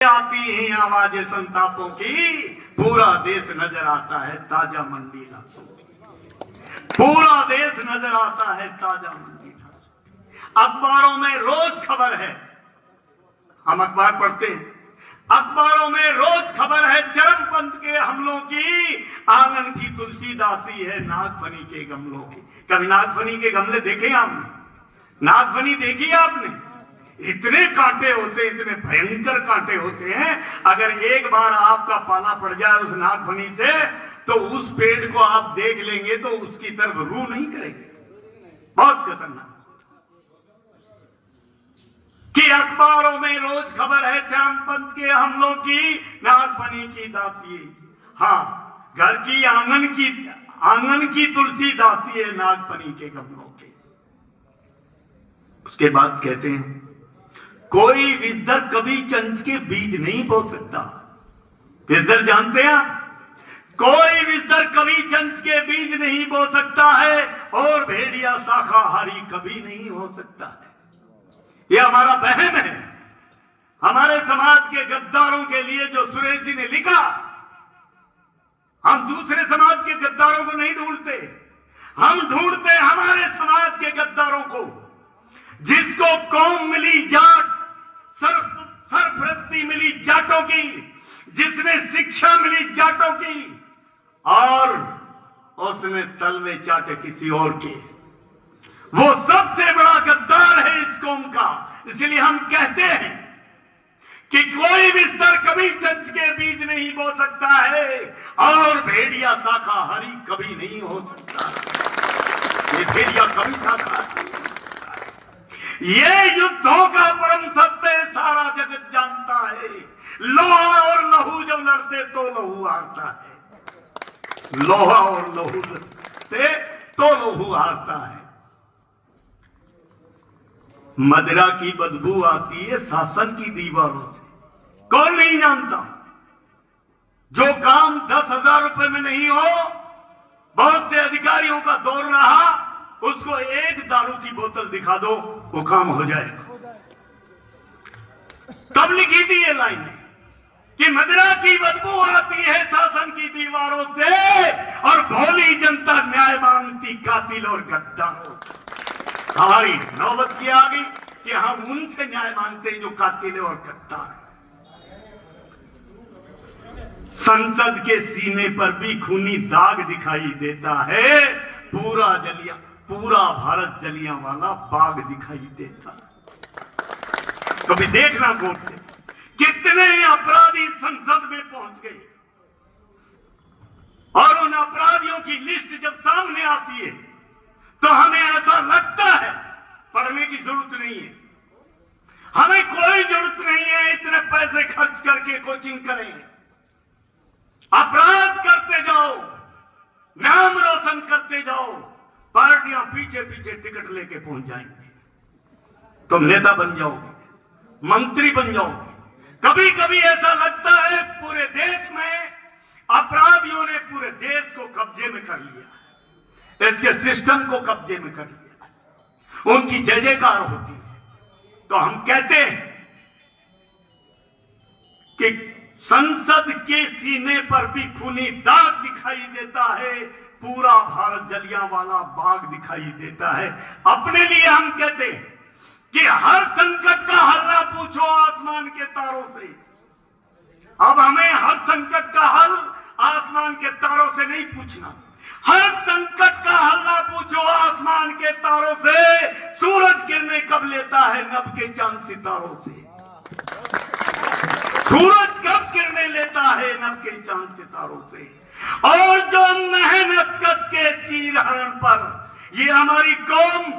आती हैं आवाजें संतापों की, पूरा देश नजर आता है ताजा मंडी लाशों की। पूरा देश नजर आता है ताजा मंडी लाशों। अखबारों में रोज खबर है, हम अखबार पढ़ते हैं, अखबारों में रोज खबर है चरमपंथ के हमलों की। आंगन की तुलसी दासी है नागफनी के गमलों की। कभी नागफनी के गमले देखे आपने? नागफनी देखी आपने? इतने कांटे होते, इतने भयंकर कांटे होते हैं। अगर एक बार आपका पाला पड़ जाए उस नागफनी से, तो उस पेड़ को आप देख लेंगे तो उसकी तरफ रूह नहीं करेंगे। बहुत खतरनाक। कि अखबारों में रोज खबर है चरमपंथ के हमलों की, नागफनी की दासी। हाँ, घर की आंगन की तुलसी दासी है नागफनी के गमलों की। उसके बाद कहते हैं, कोई विषधर कभी चंच के बीज नहीं बो सकता। विषधर जानते हैं आप? कोई विषधर कभी चंच के बीज नहीं बो सकता है, और भेड़िया शाकाहारी कभी नहीं हो सकता है। यह हमारा वहम है। हमारे समाज के गद्दारों के लिए जो सुरेश जी ने लिखा, हम दूसरे समाज के गद्दारों को नहीं ढूंढते, हम ढूंढते हमारे समाज के गद्दारों को, जिसको कौम मिली जाट, सरपरस्ती मिली जाटों की, जिसने शिक्षा मिली जाटों की, और उसने तलवे चाटे किसी और के। वो सबसे बड़ा गद्दार है इस कौम का। इसलिए हम कहते हैं कि कोई विषधर कभी चंच के बीज नहीं बो सकता है, और भेड़िया शाकाहारी कभी नहीं हो सकता। ये भेड़िया कभी शाकाहारी, ये युद्धों का परम सत्य सारा जगत जानता है। लोहा और लहू जब लड़ते तो लहू हारता है। लोहा और लहू लड़ते तो लहू हारता है। मदिरा की बदबू आती है शासन की दीवारों से। कौन नहीं जानता? जो काम 10,000 रुपए में नहीं हो, बहुत से अधिकारियों का दौर रहा, उसको एक दारू की बोतल दिखा दो, वो काम हो जाएगा। तब लिखी थी ये लाइन कि मदिरा की बदबू आती है शासन की दीवारों से, और भोली जनता न्याय मांगती कातिल और गद्दारों। हमारी नौबत की आ गई कि हम उनसे न्याय मांगते हैं जो कातिल और गद्दार हैं। संसद के सीने पर भी खूनी दाग दिखाई देता है। पूरा भारत जलियांवाला बाग दिखाई देता। कभी देखना गौर से, कितने अपराधी संसद में पहुंच गए, और उन अपराधियों की लिस्ट जब सामने आती है तो हमें ऐसा लगता है पढ़ने की जरूरत नहीं है, हमें कोई जरूरत नहीं है इतने पैसे खर्च करके कोचिंग करें। अपराध करते जाओ, नाम रोशन करते जाओ, पार्टियां पीछे पीछे टिकट लेके पहुंच जाएंगे। तुम नेता बन जाओगे, मंत्री बन जाओगे। कभी कभी ऐसा लगता है पूरे देश में अपराधियों ने पूरे देश को कब्जे में कर लिया, इसके सिस्टम को कब्जे में कर लिया, उनकी जय जयकार होती है। तो हम कहते हैं कि संसद के सीने पर भी खूनी दाग दिखाई देता है, पूरा भारत जलियांवाला बाग दिखाई देता है। अपने लिए हम कहते हैं कि हर संकट का हल ना पूछो आसमान के तारों से। अब हमें हर संकट का हल आसमान के तारों से नहीं पूछना। हर संकट का हल ना पूछो आसमान के तारों से। सूरज किरणें कब लेता है नभ के चांद सितारों से। सूरज कब किरणें लेता है नभ के चांद सितारों से। और जो मेहनत कस के चीर हरण पर, ये हमारी कौम